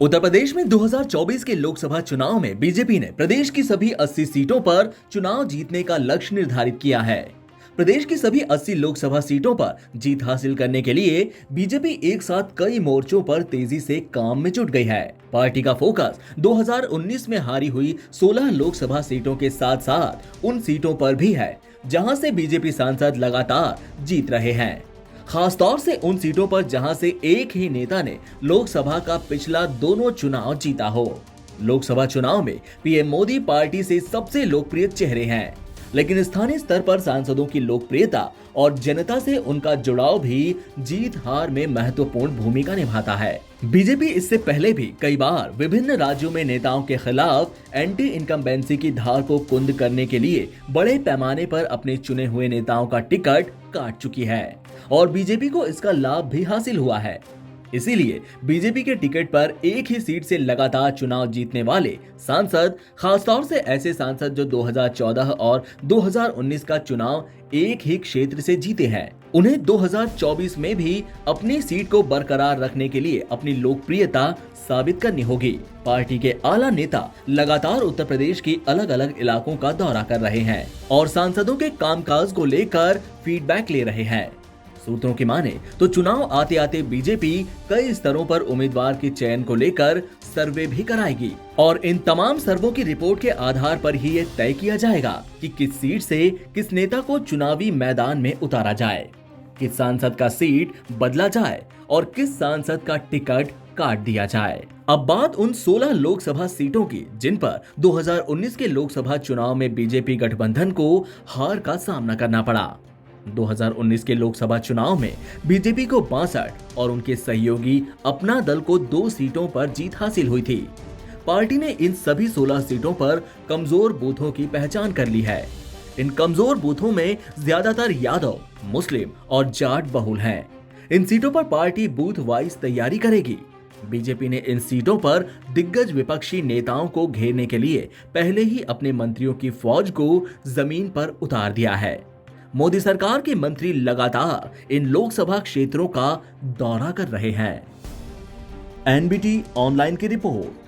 उत्तर प्रदेश में 2024 के लोकसभा चुनाव में बीजेपी ने प्रदेश की सभी 80 सीटों पर चुनाव जीतने का लक्ष्य निर्धारित किया है। प्रदेश की सभी 80 लोकसभा सीटों पर जीत हासिल करने के लिए बीजेपी एक साथ कई मोर्चों पर तेजी से काम में जुट गई है। पार्टी का फोकस 2019 में हारी हुई 16 लोकसभा सीटों के साथ साथ उन सीटों पर भी है जहां से बीजेपी सांसद लगातार जीत रहे हैं। खासतौर से उन सीटों पर जहां से एक ही नेता ने लोकसभा का पिछला दोनों चुनाव जीता हो। लोकसभा चुनाव में पीएम मोदी पार्टी से सबसे लोकप्रिय चेहरे हैं, लेकिन स्थानीय स्तर पर सांसदों की लोकप्रियता और जनता से उनका जुड़ाव भी जीत हार में महत्वपूर्ण भूमिका निभाता है। बीजेपी इससे पहले भी कई बार विभिन्न राज्यों में नेताओं के खिलाफ एंटी इनकम्बेंसी की धार को कुंद करने के लिए बड़े पैमाने पर अपने चुने हुए नेताओं का टिकट काट चुकी है और बीजेपी को इसका लाभ भी हासिल हुआ है। इसीलिए बीजेपी के टिकट पर एक ही सीट से लगातार चुनाव जीतने वाले सांसद, खासतौर से ऐसे सांसद जो 2014 और 2019 का चुनाव एक ही क्षेत्र से जीते हैं, उन्हें 2024 में भी अपनी सीट को बरकरार रखने के लिए अपनी लोकप्रियता साबित करनी होगी। पार्टी के आला नेता लगातार उत्तर प्रदेश के अलग अलग इलाकों का दौरा कर रहे हैं और सांसदों के कामकाज को लेकर फीडबैक ले रहे हैं। सूत्रों की माने तो चुनाव आते आते बीजेपी कई स्तरों पर उम्मीदवार के चयन को लेकर सर्वे भी कराएगी और इन तमाम सर्वों की रिपोर्ट के आधार पर ही ये तय किया जाएगा कि किस सीट से किस नेता को चुनावी मैदान में उतारा जाए, किस सांसद का सीट बदला जाए और किस सांसद का टिकट काट दिया जाए। अब बात उन 16 लोकसभा सीटों की जिन पर 2019 के लोकसभा चुनाव में बीजेपी गठबंधन को हार का सामना करना पड़ा। 2019 के लोकसभा चुनाव में बीजेपी को 62 और उनके सहयोगी अपना दल को 2 सीटों पर जीत हासिल हुई थी। पार्टी ने इन सभी 16 सीटों पर कमजोर बूथों की पहचान कर ली है। इन कमजोर बूथों में ज्यादातर यादव, मुस्लिम और जाट बहुल हैं। इन सीटों पर पार्टी बूथ वाइज तैयारी करेगी। बीजेपी ने इन सीटों पर दिग्गज विपक्षी नेताओं को घेरने के लिए पहले ही अपने मंत्रियों की फौज को जमीन पर उतार दिया है। मोदी सरकार के मंत्री लगातार इन लोकसभा क्षेत्रों का दौरा कर रहे हैं। एनबीटी ऑनलाइन की रिपोर्ट।